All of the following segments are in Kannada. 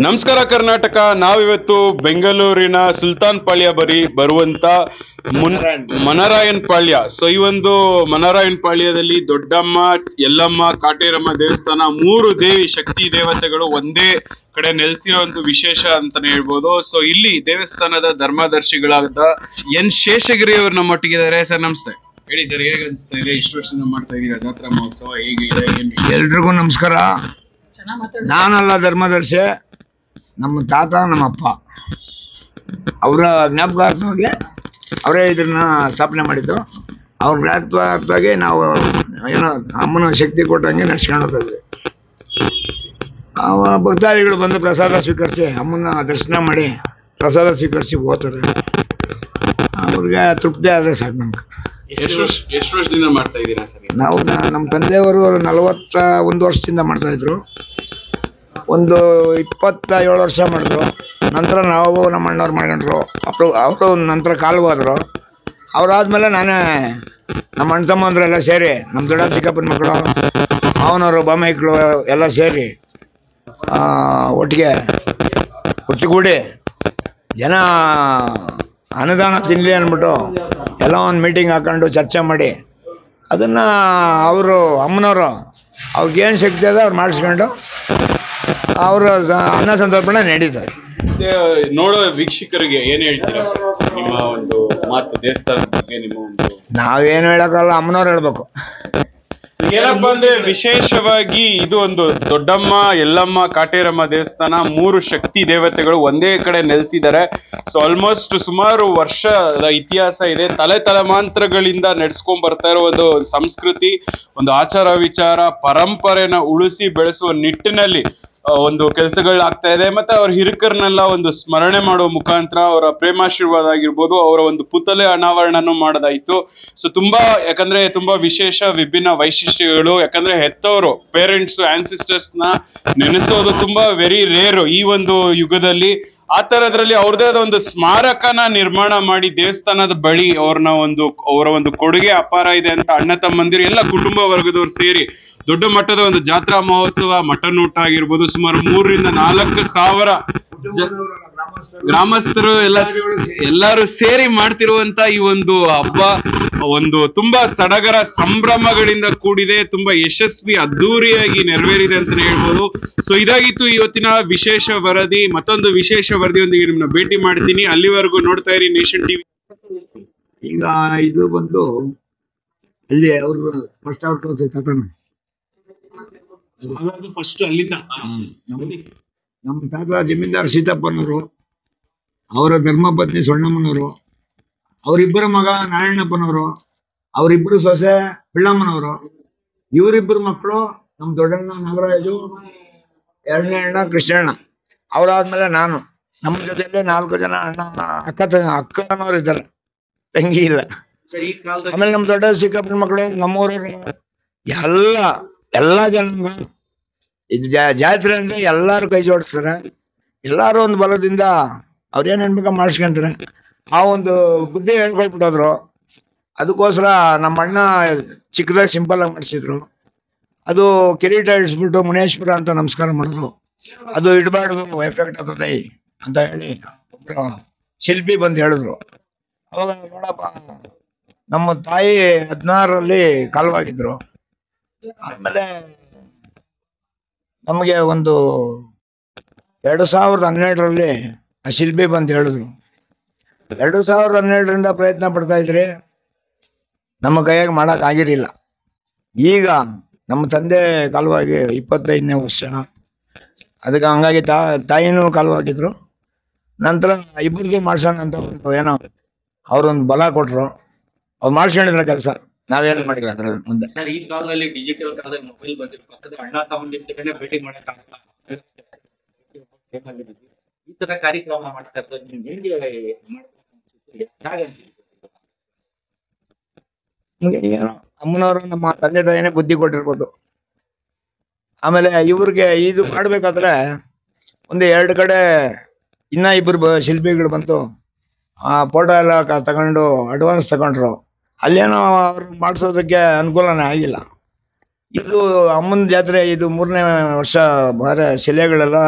ನಮಸ್ಕಾರ ಕರ್ನಾಟಕ. ನಾವಿವತ್ತು ಬೆಂಗಳೂರಿನ ಸುಲ್ತಾನ್ ಪಾಳ್ಯ ಬರುವಂತ ಮನರಾಯನ್ ಪಾಳ್ಯ. ಸೊ ಈ ಒಂದು ಮನರಾಯನ್ ಪಾಳ್ಯದಲ್ಲಿ ದೊಡ್ಡಮ್ಮ, ಯಲ್ಲಮ್ಮ, ಕಾಟೇರಮ್ಮ ದೇವಸ್ಥಾನ, ಮೂರು ಶಕ್ತಿ ದೇವತೆಗಳು ಒಂದೇ ಕಡೆ ನೆಲೆಸಿರುವಂತ ವಿಶೇಷ ಅಂತಾನೆ ಹೇಳ್ಬೋದು. ಸೊ ಇಲ್ಲಿ ದೇವಸ್ಥಾನದ ಧರ್ಮದರ್ಶಿಗಳಾದ ಎನ್ ಶೇಷಗಿರಿ ಅವರು ನಮ್ಮೊಟ್ಟಿಗಿದ್ದಾರೆ. ಸರ್ ನಮಸ್ತೆ. ಹೇಳಿ ಸರ್, ಹೇಗೆ ಅನಿಸ್ತಾ ಇದೆ? ಇಷ್ಟು ವರ್ಷದಿಂದ ಮಾಡ್ತಾ ಇದೀರಾ ಜಾತ್ರಾ ಮಹೋತ್ಸವ, ಹೇಗಿದೆ? ಎಲ್ರಿಗೂ ನಮಸ್ಕಾರ. ನಾನಲ್ಲ ಧರ್ಮದರ್ಶಿ, ನಮ್ಮ ತಾತ ನಮ್ಮಪ್ಪ ಅವರ ಜ್ಞಾಪಕಾರ್ಥವಾಗಿ ಅವರೇ ಇದನ್ನ ಸ್ಥಾಪನೆ ಮಾಡಿದ್ದು. ಅವ್ರ ಜ್ಞಾಪಕಾರ್ಥವಾಗಿ ನಾವು ಏನೋ ಅಮ್ಮನ ಶಕ್ತಿ ಕೊಟ್ಟಂಗೆ ನಡೆಸ್ಕೊಂಡು ಹೋಗ್ತಾ ಇದ್ವಿ. ಭಕ್ತಾದಿಗಳು ಬಂದು ಪ್ರಸಾದ ಸ್ವೀಕರಿಸಿ ಅಮ್ಮನ ದರ್ಶನ ಮಾಡಿ ಪ್ರಸಾದ ಸ್ವೀಕರಿಸಿ ಹೋಗ್ತಾರೆ. ಅವ್ರಿಗೆ ತೃಪ್ತಿ ಆದರೆ ಸಾಕು ನಮ್ಗೆ. ಎಷ್ಟು ವರ್ಷದಿಂದ ಮಾಡ್ತಾ ಇದ್ದೀರಾ ಸರ್? ನಾವು ನಮ್ಮ ತಂದೆಯವರು 41 ವರ್ಷದಿಂದ ಮಾಡ್ತಾ ಇದ್ರು. ಒಂದು 27 ವರ್ಷ ಮಾಡಿದ್ರು. ನಂತರ ನಾವು ನಮ್ಮ ಅಣ್ಣವ್ರು ಮಾಡ್ಕೊಂಡ್ರು. ಅವರು ನಂತರ ಕಾಲ್ಗೆ ಹೋದ್ರು. ಅವರಾದ್ಮೇಲೆ ನಾನೇ ನಮ್ಮ ಅಣ್ಣ ತಮ್ಮಂದ್ರೆಲ್ಲ ಸೇರಿ, ನಮ್ಮ ದೊಡ್ಡ ಚಿಕ್ಕಪ್ಪನ ಮಕ್ಕಳು, ಅವನವರು ಬಾಮೈಕ್ಳು ಎಲ್ಲ ಸೇರಿ ಒಟ್ಟಿಗೂಡಿ ಜನ ಅನುದಾನ ತಿನ್ನಲಿ ಅಂದ್ಬಿಟ್ಟು ಎಲ್ಲ ಒಂದು ಮೀಟಿಂಗ್ ಹಾಕೊಂಡು ಚರ್ಚೆ ಮಾಡಿ ಅದನ್ನು ಅವರು ಅಮ್ಮನವರು ಅವ್ರಿಗೇನು ಶಕ್ತಿ ಅದ ಅವ್ರು ಮಾಡಿಸ್ಕೊಂಡು ಅವರು ಅನ್ನ ಸಂತರ್ಪಣೆ ನಡೀತಾರೆ. ನೋಡೋ ವೀಕ್ಷಕರಿಗೆ ಏನ್ ಹೇಳ್ತೀರಾ ಸರ್, ನಿಮ್ಮ ಒಂದು ಮಾತು ದೇವಸ್ಥಾನದ ಬಗ್ಗೆ? ನಿಮ್ಮ ಒಂದು ನಾವೇನು ಹೇಳೋಕ್ಕಲ್ಲ, ಅಮ್ಮನವ್ರು ಹೇಳ್ಬೇಕು. ಏನಪ್ಪಾ ಅಂದ್ರೆ, ವಿಶೇಷವಾಗಿ ಇದು ಒಂದು ದೊಡ್ಡಮ್ಮ, ಯಲ್ಲಮ್ಮ, ಕಾಟೇರಮ್ಮ ದೇವಸ್ಥಾನ, ಮೂರು ಶಕ್ತಿ ದೇವತೆಗಳು ಒಂದೇ ಕಡೆ ನೆಲೆಸಿದ್ದಾರೆ. ಸೊ ಆಲ್ಮೋಸ್ಟ್ ಸುಮಾರು ವರ್ಷದ ಇತಿಹಾಸ ಇದೆ. ತಲೆಮಾಂತ್ರಗಳಿಂದ ನಡೆಸ್ಕೊಂಡ್ ಬರ್ತಾ ಇರೋ ಒಂದು ಸಂಸ್ಕೃತಿ, ಒಂದು ಆಚಾರ ವಿಚಾರ, ಪರಂಪರೆನ ಉಳಿಸಿ ಬೆಳೆಸುವ ನಿಟ್ಟಿನಲ್ಲಿ ಒಂದು ಕೆಲಸಗಳಾಗ್ತಾ ಇದೆ. ಮತ್ತೆ ಅವ್ರ ಹಿರಿಕರನ್ನೆಲ್ಲ ಒಂದು ಸ್ಮರಣೆ ಮಾಡುವ ಮುಖಾಂತರ ಅವರ ಪ್ರೇಮಾಶೀರ್ವಾದ ಆಗಿರ್ಬೋದು, ಅವರ ಒಂದು ಪುತಲೆ ಅನಾವರಣನು ಮಾಡೋದಾಯ್ತು. ಸೊ ಯಾಕಂದ್ರೆ ತುಂಬಾ ವಿಶೇಷ ವಿಭಿನ್ನ ವೈಶಿಷ್ಟ್ಯಗಳು. ಯಾಕಂದ್ರೆ ಹೆತ್ತವರು, ಪೇರೆಂಟ್ಸ್, ಆನ್ಸಿಸ್ಟರ್ಸ್ ನ ನೆನೆಸೋದು ತುಂಬಾ ವೆರಿ ರೇರು ಈ ಒಂದು ಯುಗದಲ್ಲಿ. ಆ ತರದ್ರಲ್ಲಿ ಅವ್ರದೇ ಆದ ಒಂದು ಸ್ಮಾರಕನ ನಿರ್ಮಾಣ ಮಾಡಿ ದೇವಸ್ಥಾನದ ಬಳಿ ಅವರ ಒಂದು ಕೊಡುಗೆ ಅಪಾರ ಇದೆ ಅಂತ ಅಣ್ಣ ತಮ್ಮಂದಿರು ಎಲ್ಲ ಕುಟುಂಬ ವರ್ಗದವ್ರು ಸೇರಿ ದೊಡ್ಡ ಮಟ್ಟದ ಒಂದು ಜಾತ್ರಾ ಮಹೋತ್ಸವ, ಮಟನ್ ಊಟ ಆಗಿರ್ಬೋದು, ಸುಮಾರು 3,000-4,000 ಗ್ರಾಮಸ್ಥರು ಎಲ್ಲರೂ ಸೇರಿ ಮಾಡ್ತಿರುವಂತ ಈ ಒಂದು ಹಬ್ಬ ಒಂದು ತುಂಬಾ ಸಡಗರ ಸಂಭ್ರಮಗಳಿಂದ ಕೂಡಿದೆ. ತುಂಬಾ ಯಶಸ್ವಿ, ಅದ್ದೂರಿಯಾಗಿ ನೆರವೇರಿದೆ ಅಂತಾನೆ ಹೇಳ್ಬೋದು. ಸೊ ಇದಾಗಿತ್ತು ಇವತ್ತಿನ ವಿಶೇಷ ವರದಿ. ಮತ್ತೊಂದು ವಿಶೇಷ ವರದಿಯೊಂದಿಗೆ ನಿಮ್ಮನ್ನ ಭೇಟಿ ಮಾಡ್ತೀನಿ. ಅಲ್ಲಿವರೆಗೂ ನೋಡ್ತಾ ಇರಿ ನೇಷನ್ ಟಿವಿ. ಈಗ ಇದು ಬಂದು ಅಲ್ಲಿ ಅವರು ಫಸ್ಟ್ ಅವ್ರ ಫಸ್ಟ್ ಅಲ್ಲಿಂದ ನಮ್ಮ ತಾತ ಜಮೀನ್ದಾರ್ ಸೀತಪ್ಪನವರು, ಅವರ ಧರ್ಮಪತ್ನಿ ಸೊಣ್ಣಮ್ಮನವರು, ಅವರಿಬ್ಬರ ಮಗ ನಾರಾಯಣಪ್ಪನವರು, ಅವರಿಬ್ಬರು ಸೊಸೆ ಪಿಳ್ಳಮ್ಮನವರು, ಇವರಿಬ್ಬರು ಮಕ್ಕಳು ನಮ್ಮ ದೊಡ್ಡಣ್ಣ ನಾಗರಾಜು, ಎರಡನೇ ಅಣ್ಣ ಕೃಷ್ಣಣ್ಣ. ಅವರಾದ್ಮೇಲೆ ನಾನು, ನಮ್ಮ ಜೊತೆಯಲ್ಲಿ 4 ಜನ ಅಕ್ಕನವ್ರು ಇದ್ದಾರೆ, ತಂಗಿ ಇಲ್ಲ. ಆಮೇಲೆ ನಮ್ಮ ದೊಡ್ಡ ಚಿಕ್ಕಪ್ಪನ ಮಕ್ಕಳು, ನಮ್ಮೂರವರು, ಎಲ್ಲ ಜನ ಇದು ಜಾತ್ರೆ ಅಂದ್ರೆ ಎಲ್ಲಾರು ಕೈ ಜೋಡಿಸ್ತಾರೆ. ಎಲ್ಲಾರು ಒಂದು ಬಲದಿಂದ ಅವ್ರೇನ್ ಅನ್ಬೇಕ ಮಾಡಿಸ್ಕೊಂತಾರೆ. ಆ ಒಂದು ಬುದ್ಧಿ ಹೇಳ್ಕೊಳ್ಬಿಟ್ಟೋದ್ರು. ಅದಕ್ಕೋಸ್ಕರ ನಮ್ಮ ಅಣ್ಣ ಚಿಕ್ಕದಾಗಿ ಸಿಂಪಲ್ ಆಗಿ ಮಾಡಿಸಿದ್ರು. ಅದು ಕಿರೀಟ ಇಳಿಸ್ಬಿಟ್ಟು ಮುನೇಶ್ವರ ಅಂತ ನಮಸ್ಕಾರ ಮಾಡಿದ್ರು. ಅದು ಇಡಬಾರ್ದು, ಎಫೆಕ್ಟ್ ಆಗ್ತದೆ ಅಂತ ಹೇಳಿ ಒಬ್ರು ಶಿಲ್ಪಿ ಬಂದು ಹೇಳಿದ್ರು. ಅವಾಗ ನೋಡಪ್ಪ, ನಮ್ಮ ತಾಯಿ 16ರಲ್ಲಿ ಕಾಲವಾಗಿದ್ರು. ಆಮೇಲೆ ನಮಗೆ ಒಂದು 2012ರಲ್ಲಿ ಆ ಶಿಲ್ಪಿ ಬಂದು ಹೇಳಿದ್ರು. 2012ರಿಂದ ಪ್ರಯತ್ನ ಪಡ್ತಾ ಇದ್ರಿ, ನಮ್ಮ ಕೈಯಾಗ ಮಾಡಕ್ ಆಗಿರಲಿಲ್ಲ. ಈಗ ನಮ್ಮ ತಂದೆ ಕಾಲವಾಗಿ 25ನೇ ವರ್ಷ. ಅದಕ್ಕೆ ಹಂಗಾಗಿ ತಾಯಿನೂ ಕಾಲವಾಗಿದ್ರು. ನಂತರ ಇಬ್ಬರಿಗೂ ಮಾಡ್ಸೋಣ ಅಂತ ಒಂದು ಏನೋ ಅವ್ರೊಂದು ಬಲ ಕೊಟ್ರು. ಅವ್ರು ಮಾಡ್ಸ್ಕೊಂಡಿದ್ರ ಕೆಲಸ, ನಾವೇನು ಮಾಡಿಲ್ಲ ಅದ್ರಲ್ಲಿ ಮುಂದೆ. ಸರ್, ಈ ಕಾಲದಲ್ಲಿ ಡಿಜಿಟಲ್ ಕಾಲದಲ್ಲಿ ಮೊಬೈಲ್ ಬಂದಿರೋ ಪಕ್ಕದ ಅಣ್ಣ ತಗೊಂಡಿರ್ತೇನೆ ಭೇಟಿ ಮಾಡಕ್ಕಾಗಲ್ಲ. ಈ ತರ ಕಾರ್ಯಕ್ರಮ ಮಾಡ್ತಾ ಇರ್ತಾರೆ, ನಿಮ್ಗೆ ಹೇಗೆ ಏನೋ ಅಮ್ಮನವರು ನಮ್ಮ ತಂದೆ ತಾಯಿನೇ ಬುದ್ಧಿ ಕೊಟ್ಟಿರ್ಬೋದು. ಆಮೇಲೆ ಇವ್ರಿಗೆ ಇದು ಮಾಡ್ಬೇಕಾದ್ರೆ ಒಂದು 2 ಕಡೆ ಇನ್ನ ಇಬ್ಬರು ಶಿಲ್ಪಿಗಳು ಬಂತು. ಆ ಫೋಟೋ ಎಲ್ಲ ತಗೊಂಡು ಅಡ್ವಾನ್ಸ್ ತಗೊಂಡ್ರು. ಅಲ್ಲೇನೋ ಅವ್ರು ಮಾಡಿಸೋದಕ್ಕೆ ಅನುಕೂಲನೇ ಆಗಿಲ್ಲ. ಇದು ಅಮ್ಮನ ಜಾತ್ರೆ, ಇದು 3ನೇ ವರ್ಷ. ಶಿಲೆಗಳೆಲ್ಲ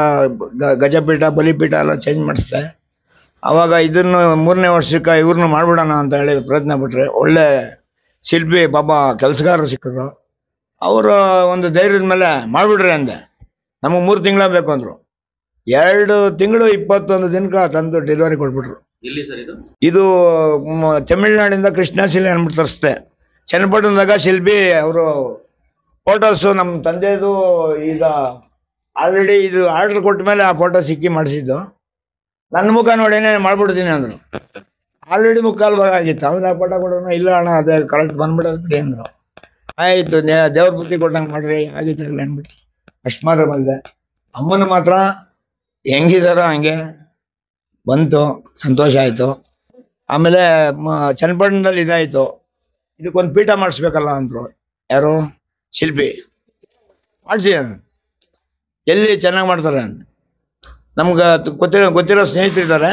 ಗಜಪೀಠ ಬಲಿಪೀಠ ಎಲ್ಲ ಚೇಂಜ್ ಮಾಡಿಸ್ದೆ. ಅವಾಗ ಇದನ್ನು 3ನೇ ವರ್ಷಕ್ಕೆ ಇವ್ರನ್ನ ಮಾಡ್ಬಿಡೋಣ ಅಂತ ಹೇಳಿ ಪ್ರಯತ್ನ ಪಟ್ರೆ ಒಳ್ಳೆ ಶಿಲ್ಪಿ ಪಾಪ ಕೆಲಸಗಾರರು ಸಿಕ್ಕಿದ್ರು. ಅವರು ಒಂದು ಧೈರ್ಯದ ಮೇಲೆ ಮಾಡ್ಬಿಡ್ರಿ ಅಂದೆ. ನಮಗೆ 3 ತಿಂಗಳ ಬೇಕು ಅಂದ್ರು. 2 ತಿಂಗಳು 21 ದಿನಕ್ಕೆ ತಂದು ಡೆಲಿವರಿ ಕೊಟ್ಬಿಟ್ರು. ಎಲ್ಲಿ ಸರ್ ಇದು? ಇದು ತಮಿಳ್ನಾಡಿಂದ ಕೃಷ್ಣ ಶಿಲೆ ಅಂದ್ಬಿಟ್ಟು ತರಿಸ್ದೆ. ಚನ್ನಪಟ್ಟಣದಾಗ ಶಿಲ್ಪಿ ಅವರು ಫೋಟೋಸು ನಮ್ಮ ತಂದೆದು ಈಗ ಆಲ್ರೆಡಿ ಇದು ಆರ್ಡರ್ ಕೊಟ್ಟ ಮೇಲೆ ಆ ಫೋಟೋ ಸಿಕ್ಕಿ ಮಾಡಿಸಿದ್ದು. ನನ್ನ ಮುಖ ನೋಡೇನೆ ಮಾಡ್ಬಿಡ್ತೀನಿ ಅಂದ್ರು. ಆಲ್ರೆಡಿ ಮುಕ್ಕಾಲು ಭಾಗ ಆಗಿತ್ತು. ಅವ್ರು ಆ ಫೋಟೋ ಕೊಡೋಣ, ಇಲ್ಲ ಅಣ್ಣ ಅದೇ ಕರೆಕ್ಟ್ ಬಂದ್ಬಿಡೋದು ಬಿಡಿ ಅಂದ್ರು. ಆಯಿತು, ದೇವ್ರ ಬುದ್ಧಿ ಕೊಟ್ಟಂಗೆ ಮಾಡ್ರಿ, ಆಗಿದ್ದಾಗಲೇ ಅಂದ್ಬಿಟ್ಟು ಅಷ್ಟು ಮಾತ್ರ ಬಂದೆ. ಅಮ್ಮನ ಮಾತ್ರ ಹೆಂಗಿದಾರೋ ಹಂಗೆ ಬಂತು, ಸಂತೋಷ ಆಯಿತು. ಆಮೇಲೆ ಚನ್ನಪಟ್ಟಣದಲ್ಲಿ ಇದಾಯಿತು, ಇದಕ್ಕೊಂದು ಪೀಠ ಮಾಡಿಸ್ಬೇಕಲ್ಲ ಅಂದರು. ಯಾರು? ಶಿಲ್ಪಿ. ಮಾಡಿಸಿ, ಎಲ್ಲಿ ಚೆನ್ನಾಗಿ ಮಾಡ್ತಾರೆ ಅಂತ. ನಮ್ಗೆ ಗೊತ್ತಿರೋ ಸ್ನೇಹಿತರಿದ್ದಾರೆ,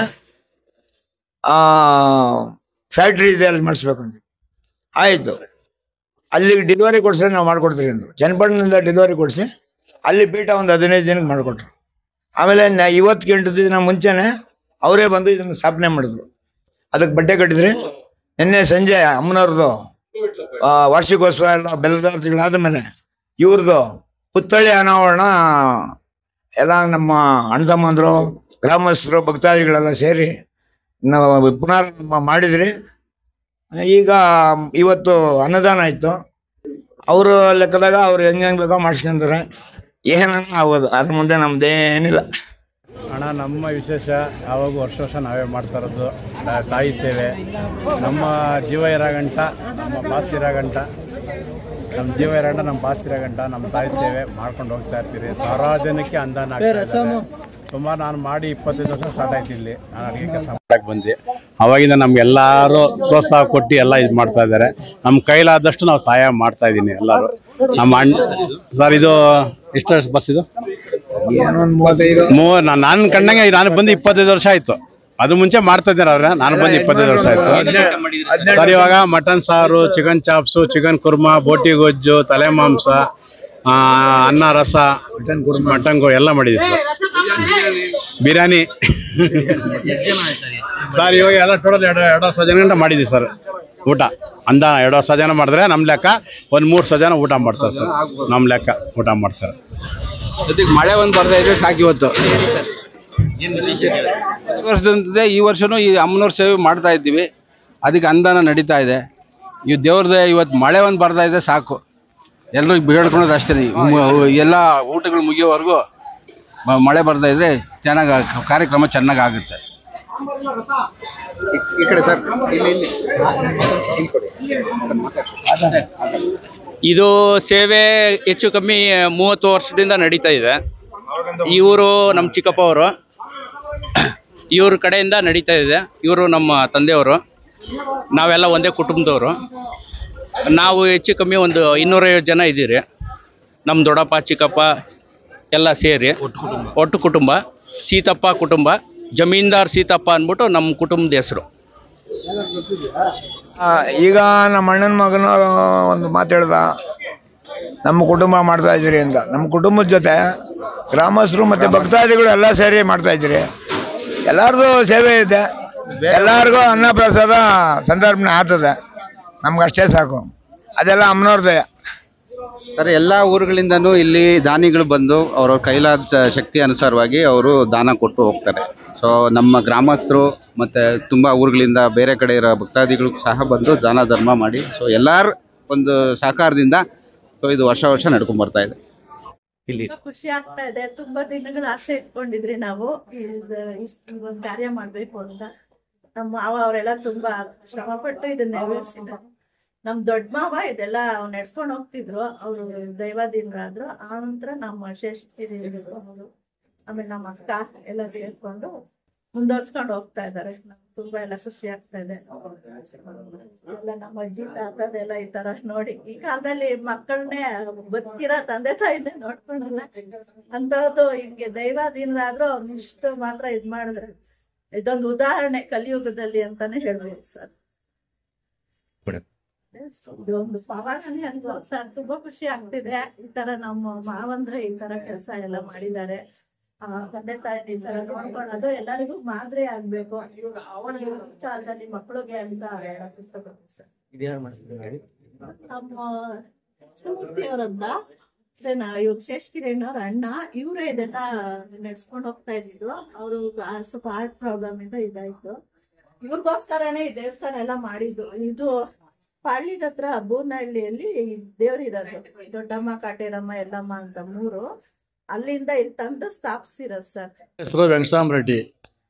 ಫ್ಯಾಕ್ಟ್ರಿ ಇದೆ, ಅಲ್ಲಿ ಮಾಡಿಸ್ಬೇಕಂತ. ಆಯಿತು, ಅಲ್ಲಿಗೆ ಡೆಲಿವರಿ ಕೊಡಿಸ್ರೆ ನಾವು ಮಾಡಿಕೊಡ್ತೀವಿ ಅಂದರು. ಚನ್ನಪಟ್ಟಣದಿಂದ ಡೆಲಿವರಿ ಕೊಡಿಸಿ ಅಲ್ಲಿ ಪೀಠ ಒಂದು 15 ದಿನಕ್ಕೆ ಮಾಡಿಕೊಟ್ರು. ಆಮೇಲೆ 28 ದಿನ ಮುಂಚೆನೆ ಅವರೇ ಬಂದು ಇದನ್ನು ಸ್ಥಾಪನೆ ಮಾಡಿದ್ರು. ಅದಕ್ಕೆ ಬಟ್ಟೆ ಕಟ್ಟಿದ್ರಿ. ನಿನ್ನೆ ಸಂಜೆ ಅಮ್ಮನವ್ರದ್ದು ವಾರ್ಷಿಕೋತ್ಸವ ಎಲ್ಲ ಬೆಲ್ಲದಾರ್ತಿಗಳಾದ ಮೇಲೆ ಇವ್ರದ್ದು ಪುತ್ಥಳಿ ಅನಾವರಣ ಎಲ್ಲ ನಮ್ಮ ಅಣ್ಣ ತಮ್ಮಂದರು, ಗ್ರಾಮಸ್ಥರು, ಭಕ್ತಾದಿಗಳೆಲ್ಲ ಸೇರಿ ನಾವು ಪುನರಾರಂಭ ಮಾಡಿದ್ರಿ. ಈಗ ಇವತ್ತು ಅನ್ನದಾನ ಆಯಿತು. ಅವರು ಲೆಕ್ಕದಾಗ ಅವ್ರು ಹೆಂಗೆ ಬೇಕೋ ಮಾಡಿಸ್ಕೊಂತಾರೆ, ಏನನ್ನ ಆಗೋದು. ಅದ್ರ ಮುಂದೆ ನಮ್ದೇನಿಲ್ಲ ಅಣ್ಣ. ನಮ್ಮ ವಿಶೇಷ ಯಾವಾಗ ವರ್ಷ ನಾವೇ ಮಾಡ್ತಾ ಇರೋದು ತಾಯಿ ಸೇವೆ. ನಮ್ಮ ಜೀವ ಇರೋಗಂಟ, ನಮ್ಮ ಬಾಸ್ ಇರೋಗಂಟ, ನಮ್ಮ ಜೀವ ಇರೋಗಂಟ, ನಮ್ಮ ಬಾಸ್ ಇರೋಗಂಟ ನಮ್ಮ ತಾಯಿ ಸೇವೆ ಮಾಡ್ಕೊಂಡು ಹೋಗ್ತಾ ಇರ್ತೀರಿ. ಸಾವಿರಾರು ಜನಕ್ಕೆ ಅನುದಾನ ಸುಮಾರು ನಾನು ಮಾಡಿ 25 ವರ್ಷ ಸ್ಟಾರ್ಟ್ ಆಯ್ತು ಇಲ್ಲಿ. ನಾನು ಅಡುಗೆ ಕೆಲಸ ಮಾಡಕ್ಕೆ ಬಂದೆ. ಅವಾಗಿಂದ ನಮ್ಗೆಲ್ಲರೂ ಪ್ರೋತ್ಸಾಹ ಕೊಟ್ಟು ಎಲ್ಲ ಇದು ಮಾಡ್ತಾ ಇದ್ದಾರೆ. ನಮ್ಮ ಕೈಲಾದಷ್ಟು ನಾವು ಸಹಾಯ ಮಾಡ್ತಾ ಇದ್ದೀನಿ ಎಲ್ಲರೂ. ನಮ್ಮ ಅಣ್ಣ ಸರ್, ಇದು ಎಷ್ಟು ಬಸ್ ಇದು? ನಾನು ಕಂಡಂಗೆ ನಾನು ಬಂದು 25 ವರ್ಷ ಆಯ್ತು. ಅದು ಮುಂಚೆ ಮಾಡ್ತಾ ಇದ್ದಾರೆ ಅವ್ರೆ. ನಾನು ಬಂದು 25 ವರ್ಷ ಆಯ್ತು ಸರ್. ಇವಾಗ ಮಟನ್ ಸಾರು, ಚಿಕನ್ ಚಾಪ್ಸು, ಚಿಕನ್ ಕುರ್ಮಾ, ಬೋಟಿ ಗೊಜ್ಜು, ತಲೆ ಮಾಂಸ, ಅನ್ನ, ರಸ, ಮಟನ್ ಎಲ್ಲ ಮಾಡಿದ್ದೀವಿ ಸರ್. ಬಿರಿಯಾನಿ ಸರ್. ಇವಾಗ ಎಲ್ಲ ಟೋಟಲ್ 200 ಜನ ಮಾಡಿದ್ದೀವಿ ಸರ್ ಊಟ. ಅಂದ 200 ಜನ ಮಾಡಿದ್ರೆ ನಮ್ಮ ಲೆಕ್ಕ ಒಂದು 300 ಜನ ಊಟ ಮಾಡ್ತಾರೆ ಸರ್. ನಮ್ಮ ಲೆಕ್ಕ ಊಟ ಮಾಡ್ತಾರೆ. ಜೊತೆಗೆ ಮಳೆ ಒಂದು ಬರ್ತಾ ಇದೆ ಸಾಕು. ಇವತ್ತು ವರ್ಷದಿಂದ ಈ ವರ್ಷನೂ ಈ ಅಮ್ಮನವ್ರ ಸೇವೆ ಮಾಡ್ತಾ ಇದ್ದೀವಿ. ಅದಕ್ಕೆ ಅನುದಾನ ನಡೀತಾ ಇದೆ. ಈ ದೇವ್ರದ್ದು ಇವತ್ತು ಮಳೆ ಒಂದು ಬರ್ತಾ ಇದೆ ಸಾಕು. ಎಲ್ಲರೂ ಬೇಡ್ಕೊಳೋದು ಅಷ್ಟೇ. ಎಲ್ಲ ಊಟಗಳು ಮುಗಿಯೋವರೆಗೂ ಮಳೆ ಬರ್ತಾ ಇದ್ರೆ ಚೆನ್ನಾಗಿ ಕಾರ್ಯಕ್ರಮ ಚೆನ್ನಾಗಿ ಆಗುತ್ತೆ. ಈ ಕಡೆ ಸರ್, ಇದು ಸೇವೆ ಹೆಚ್ಚು ಕಮ್ಮಿ 30 ವರ್ಷದಿಂದ ನಡೀತಾ ಇದೆ. ಇವರು ನಮ್ಮ ಚಿಕ್ಕಪ್ಪ ಅವರು, ಇವ್ರ ಕಡೆಯಿಂದ ನಡೀತಾ ಇದೆ. ಇವರು ನಮ್ಮ ತಂದೆಯವರು, ನಾವೆಲ್ಲ ಒಂದೇ ಕುಟುಂಬದವರು. ನಾವು ಹೆಚ್ಚು ಕಮ್ಮಿ ಒಂದು 250 ಜನ ಇದ್ದೀರಿ. ನಮ್ಮ ದೊಡ್ಡಪ್ಪ ಚಿಕ್ಕಪ್ಪ ಎಲ್ಲ ಸೇರಿ ಒಟ್ಟು ಕುಟುಂಬ. ಸೀತಪ್ಪ ಕುಟುಂಬ, ಜಮೀನ್ದಾರ್ ಸೀತಪ್ಪ ಅಂದ್ಬಿಟ್ಟು ನಮ್ಮ ಕುಟುಂಬದ ಹೆಸರು. ಈಗ ನಮ್ಮ ಅಣ್ಣನ ಮಗನ ಒಂದು ಮಾತು ಹೇಳ್ದ, ನಮ್ಮ ಕುಟುಂಬ ಮಾಡ್ತಾ ಇದ್ದೀರಿ ಅಂತ. ನಮ್ಮ ಕುಟುಂಬದ ಜೊತೆ ಗ್ರಾಮಸ್ಥರು ಮತ್ತು ಭಕ್ತಾದಿಗಳು ಎಲ್ಲ ಸೇರಿ ಮಾಡ್ತಾ ಇದ್ದೀರಿ. ಎಲ್ಲರದು ಸೇವೆ ಇದೆ, ಎಲ್ಲರಿಗೂ ಅನ್ನ ಪ್ರಸಾದ ಸಂತರ್ಪಣೆ ಆಗ್ತದೆ. ನಮ್ಗೆ ಅಷ್ಟೇ ಸಾಕು. ಅದೆಲ್ಲ ಅಮ್ಮನವ್ರದ್ದೇ ಸರ್. ಎಲ್ಲ ಊರುಗಳಿಂದನೂ ಇಲ್ಲಿ ದಾನಿಗಳು ಬಂದು ಅವ್ರವ್ರ ಕೈಲಾದ ಶಕ್ತಿ ಅನುಸಾರವಾಗಿ ಅವರು ದಾನ ಕೊಟ್ಟು ಹೋಗ್ತಾರೆ. ಸೊ ನಮ್ಮ ಗ್ರಾಮಸ್ಥರು ಮತ್ತು ತುಂಬ ಊರುಗಳಿಂದ ಬೇರೆ ಕಡೆ ಇರೋ ಭಕ್ತಾದಿಗಳು ಸಹ ಬಂದು ದಾನ ಧರ್ಮ ಮಾಡಿ, ಸೊ ಎಲ್ಲರ ಒಂದು ಸಹಕಾರದಿಂದ ಸೊ ಇದು ವರ್ಷ ನಡ್ಕೊಂಡ್ ಬರ್ತಾ ಇದೆ. ಇಲ್ಲಿ ಖುಷಿ ಆಗ್ತಾ ಇದೆ. ತುಂಬಾ ದಿನಗಳ ಆಸೆ ಇಟ್ಕೊಂಡಿದ್ರಿ ನಾವು ಒಂದು ಕಾರ್ಯ ಮಾಡ್ಬೇಕು ಅಂತ. ನಮ್ಮ ಮಾವ ಅವರೆಲ್ಲ ತುಂಬಾ ಶ್ರಮ ಪಟ್ಟು ಇದನ್ನ ನೆರವೇರಿಸಿದ್ರು. ನಮ್ ದೊಡ್ಡ ಮಾವ ಇದೆಲ್ಲ ನಡ್ಸ್ಕೊಂಡು ಹೋಗ್ತಿದ್ರು. ಅವರು ದೈವಾಧೀನರಾದ್ರು. ಆ ನಂತರ ನಮ್ಮ ಶೇಷಗಿರಿಗಳು, ಆಮೇಲೆ ನಮ್ಮ ಅಕ್ಕ ಎಲ್ಲ ಸೇರ್ಕೊಂಡು ಮುಂದುವರ್ಸ್ಕೊಂಡು ಹೋಗ್ತಾ ಇದ್ದಾರೆ. ನಮ್ಗೆ ತುಂಬಾ ಎಲ್ಲ ಖುಷಿ ಆಗ್ತಾ ಇದೆ. ಎಲ್ಲ ನಮ್ಮ ಅಜ್ಜಿ ತಾತದೆಲ್ಲ ಈ ತರ ನೋಡಿ, ಈ ಕಾಲದಲ್ಲಿ ಮಕ್ಕಳನ್ನೇ ಬದುಕಿರೋ ತಂದೆ ತಾಯಿನೇ ನೋಡ್ಕೊಂಡಲ್ಲ ಅಂತದ್ದು. ಹಿಂಗೆ ದೈವಾಧೀನರಾದ್ರೂ ಅವ್ನಿಷ್ಟು ಮಾತ್ರ ಇದ್ ಮಾಡಿದ್ರೆ ಇದೊಂದು ಉದಾಹರಣೆ ಕಲಿಯುಗದಲ್ಲಿ ಅಂತಾನೆ ಹೇಳ್ಬೋದು ಸರ್. ಇದೊಂದು ಪವಾಡನೇ ಅನ್ಬೋದು ಸರ್. ತುಂಬಾ ಖುಷಿ ಆಗ್ತಿದೆ. ಈ ತರ ನಮ್ಮ ಮಾವಂದ್ರೆ ಈ ತರ ಕೆಲಸ ಎಲ್ಲ ಮಾಡಿದ್ದಾರೆ. ತಂದೆ ತಾಯಿ ಈ ತರ ನೋಡ್ಕೊಳ್ಳೋದು ಎಲ್ಲರಿಗೂ ಮಾದರಿ ಆಗ್ಬೇಕು ಕಾಲದಲ್ಲಿ ಮಕ್ಕಳಿಗೆ ಅಂತ ಹೇಳಕ್ ಇಷ್ಟಪಡ್ತೀನಿ ಸರ್. ನಮ್ಮ ಶಿವಮೂರ್ತಿಯವರಂತ ಇವ್ರು ಶೇಷಕಿರಣ್ ಅಣ್ಣ ಇವರೇ ಇದೆಲ್ಲ ನಡ್ಸ್ಕೊಂಡು ಹೋಗ್ತಾ ಇದ್ದಿದ್ದು. ಅವರು ಸ್ವಲ್ಪ ಹಾರ್ಟ್ ಪ್ರಾಬ್ಲಮ್ ಇಂದ ಇದಾಯ್ತು. ಇವ್ರಿಗೋಸ್ಕರನೇ ಈ ದೇವಸ್ಥಾನ ಎಲ್ಲ ಮಾಡಿದ್ದು. ಇದು ಪಾಳ್ಯದ ಹತ್ರ ಬೂನಹಳ್ಳಿಯಲ್ಲಿ ದೇವ್ರಿರೋದು, ದೊಡ್ಡಮ್ಮ, ಕಾಟೇರಮ್ಮ, ಯಲ್ಲಮ್ಮ ಅಂತ 3. ಅಲ್ಲಿಂದ ಇಲ್ಲಿ ತಂದು ಸ್ಥಾಪಿಸಿರೋದು ಸರ್. ಹೆಸರು ವೆಂಕಟರಾಮ ರೆಡ್ಡಿ,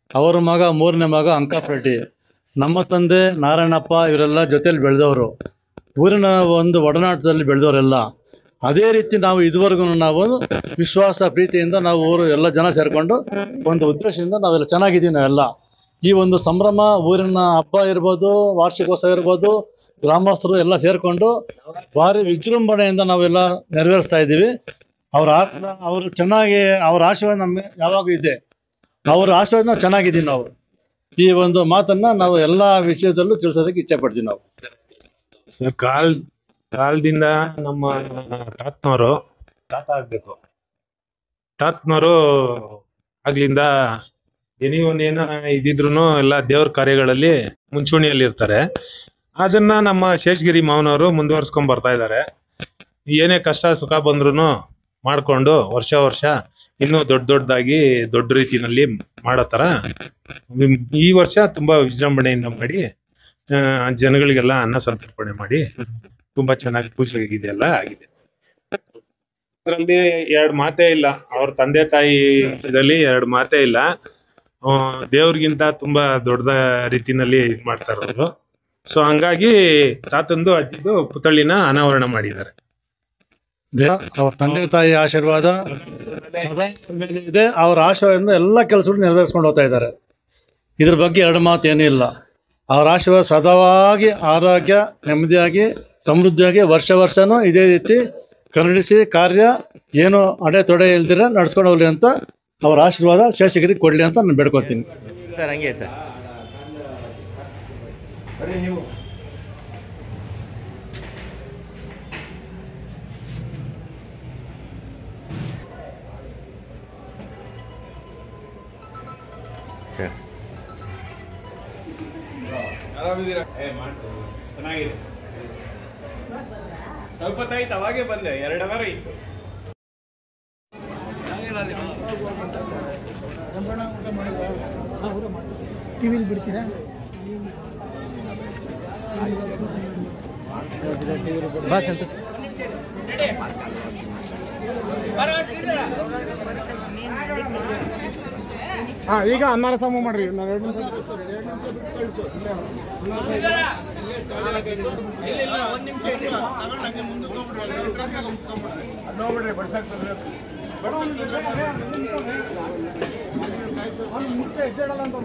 ಅವರ ಮಗ 3ನೇ ಮಗ ಅಂಕಪ್ಪ ರೆಡ್ಡಿ. ನಮ್ಮ ತಂದೆ ನಾರಾಯಣಪ್ಪ ಇವರೆಲ್ಲ ಜೊತೆಲಿ ಬೆಳೆದವರು, ಊರಿನ ಒಂದು ಒಡನಾಟದಲ್ಲಿ ಬೆಳೆದವರೆಲ್ಲ. ಅದೇ ರೀತಿ ನಾವು ಇದುವರೆಗೂ ನಾವು ವಿಶ್ವಾಸ ಪ್ರೀತಿಯಿಂದ ನಾವು ಊರು ಎಲ್ಲ ಜನ ಸೇರಿಕೊಂಡು ಒಂದು ಉದ್ದೇಶದಿಂದ ನಾವೆಲ್ಲ ಚೆನ್ನಾಗಿದ್ದೀವಿ. ನಾವೆಲ್ಲ ಈ ಒಂದು ಸಂಭ್ರಮ, ಊರಿನ ಹಬ್ಬ ಇರ್ಬೋದು, ವಾರ್ಷಿಕೋತ್ಸವ ಇರ್ಬೋದು, ಗ್ರಾಮಸ್ಥರು ಎಲ್ಲ ಸೇರಿಕೊಂಡು ಭಾರಿ ವಿಜೃಂಭಣೆಯಿಂದ ನಾವೆಲ್ಲ ನೆರವೇರಿಸ್ತಾ ಇದ್ದೀವಿ. ಅವರು ಚೆನ್ನಾಗಿ, ಅವ್ರ ಆಶೀರ್ವಾದ ನಮಗೆ ಯಾವಾಗೂ ಇದೆ. ಅವ್ರ ಆಶೀರ್ವಾದ ನಾವು ಚೆನ್ನಾಗಿದ್ದೀವಿ. ನಾವು ಈ ಒಂದು ಮಾತನ್ನ ನಾವು ಎಲ್ಲ ವಿಷಯದಲ್ಲೂ ತಿಳಿಸೋದಕ್ಕೆ ಇಚ್ಛೆ ಪಡ್ತೀವಿ. ನಾವು ಸರ್ ಕಾಲದಿಂದ ನಮ್ಮ ತಾತ ಆಗ್ಬೇಕು, ತಾತನವರು ಆಗ್ಲಿಂದ ಏನೇನ ಇದಿದ್ರು ಎಲ್ಲ ದೇವ್ರ ಕಾರ್ಯಗಳಲ್ಲಿ ಮುಂಚೂಣಿಯಲ್ಲಿ ಇರ್ತಾರೆ. ಅದನ್ನ ನಮ್ಮ ಶೇಷಗಿರಿ ಮಾವನವರು ಮುಂದುವರ್ಸ್ಕೊಂಡ್ ಬರ್ತಾ ಇದ್ದಾರೆ. ಏನೇ ಕಷ್ಟ ಸುಖ ಬಂದ್ರು ಮಾಡ್ಕೊಂಡು ವರ್ಷ ಇನ್ನೂ ದೊಡ್ಡದಾಗಿ ದೊಡ್ಡ ರೀತಿನಲ್ಲಿ ಮಾಡೋ ತರ ಈ ವರ್ಷ ತುಂಬಾ ವಿಜೃಂಭಣೆಯಿಂದ ಮಾಡಿ ಜನಗಳಿಗೆಲ್ಲ ಅನ್ನ ಸಂತರ್ಪಣೆ ಮಾಡಿ ತುಂಬಾ ಚೆನ್ನಾಗಿ ಪೂಜೆ ಇದೆಲ್ಲ ಆಗಿದೆ. ಅದರಲ್ಲಿ 2 ಮಾತೇ ಇಲ್ಲ. ಅವ್ರ ತಂದೆ ತಾಯಿ ಇದರಲ್ಲಿ 2 ಮಾತೇ ಇಲ್ಲ. ದೇವ್ರಿಗಿಂತ ತುಂಬಾ ದೊಡ್ಡ ರೀತಿನಲ್ಲಿ ಮಾಡ್ತಾ ಇರೋದು. ಸೊ ಹಂಗಾಗಿ ತಾತಂದು ಅಜ್ಜಿದು ಪುತ್ಥಳಿನ ಅನಾವರಣ ಮಾಡಿದ್ದಾರೆ. ಅವ್ರ ತಂದೆ ತಾಯಿ ಆಶೀರ್ವಾದ ಇದೆ. ಅವ್ರ ಆಶೀರ್ವಾದದಿಂದ ಎಲ್ಲ ಕೆಲಸಗಳು ನೆರವೇರಿಸ್ಕೊಂಡು ಹೋಗ್ತಾ ಇದ್ದಾರೆ. ಇದ್ರ ಬಗ್ಗೆ 2 ಮಾತು ಏನೂ ಇಲ್ಲ. ಅವ್ರ ಆಶೀರ್ವಾದ ಸದವಾಗಿ ಆರೋಗ್ಯ ನೆಮ್ಮದಿಯಾಗಿ ಸಮೃದ್ಧಿಯಾಗಿ ವರ್ಷನೂ ಇದೇ ರೀತಿ ಕರುಣಿಸಿ ಕಾರ್ಯ ಏನು ಅಡೆತೊಡೆ ಇಲ್ದಿರ ನಡ್ಸ್ಕೊಂಡು ಹೋಗ್ಲಿ ಅಂತ ಅವ್ರ ಆಶೀರ್ವಾದ ಶೇಷಗಿರಿ ಕೊಡ್ಲಿ ಅಂತ ನಾನು ಬೇಡ್ಕೊತೀನಿ ಸರ್. ಹಂಗೆ ಸರ್. ಚೆನ್ನಾಗಿದೆ. ಸ್ವಲ್ಪ ತಾಯ್ತು, ಅವಾಗೆ ಬಂದೆ, 2 ಅವರ್ ಇತ್ತು. ಟಿವಿಲಿ ಬಿಡ್ತೀರಾ? ಈಗ ಅನ್ನಾರ ಸಾಮು ಮಾಡ್ರಿ. ನೋಡ್ಬಿಡ್ರಿ ಬಡ್ಸಾಕ್ತದ್ರಿ. ಮುಂಚೆ ಎಷ್ಟೇಳಲ್ಲ ಅಂತ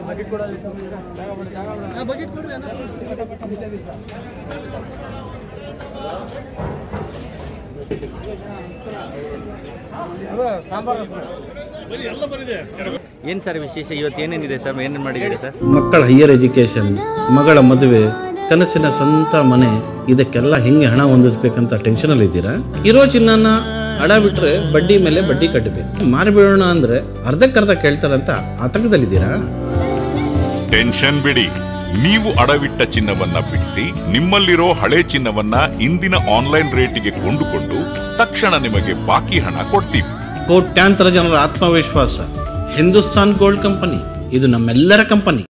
ಬಕೆಟ್ ಕೊಡೋದು. ಬಕೆಟ್ ಕೊಡ್ರಿ. ಏನ್ ಸರ್ ವಿಶೇಷ ಇವತ್ತು? ಏನೇನಿದೆ ಸರ್? ಏನೇನು ಮಾಡಿದ್ದೀರಿ ಸರ್? ಮಕ್ಕಳ ಹೈಯರ್ ಎಜುಕೇಶನ್, ಮಗಳ ಮದುವೆ, ಕನಸಿನ ಸ್ವಂತ ಮನೆ, ಇದಕ್ಕೆಲ್ಲ ಹೆಂಗೆ ಹಣ ಹೊಂದಿಸ್ಬೇಕಂತ ಟೆನ್ಷನ್ ಇದ್ದೀರಾ? ಇರೋ ಚಿನ್ನನ ಅಡ ಬಿಟ್ರೆ ಬಡ್ಡಿ ಮೇಲೆ ಬಡ್ಡಿ ಕಟ್ಟಬೇಕು. ಮಾರಿಬಿಡೋಣ ಅಂದ್ರೆ ಅರ್ಧಕ್ಕರ್ಧ ಕೇಳ್ತಾರಂತ ಆತಂಕದಲ್ಲಿದ್ದೀರಾ? ಟೆನ್ಷನ್ ಬಿಡಿ. ನೀವು ಅಡವಿಟ್ಟ ಚಿನ್ನವನ್ನ ಬಿಡಿಸಿ ನಿಮ್ಮಲ್ಲಿರೋ ಹಳೆ ಚಿನ್ನವನ್ನ ಇಂದಿನ ಆನ್ಲೈನ್ ರೇಟಿಗೆ ಕೊಂಡುಕೊಂಡು ತಕ್ಷಣ ನಿಮಗೆ ಬಾಕಿ ಹಣ ಕೊಡ್ತೀವಿ. ಕೋಟ್ಯಾಂತರ ಜನರ ಆತ್ಮವಿಶ್ವಾಸ ಹಿಂದೂಸ್ತಾನ್ ಗೋಲ್ಡ್ ಕಂಪನಿ. ಇದು ನಮ್ಮೆಲ್ಲರ ಕಂಪನಿ.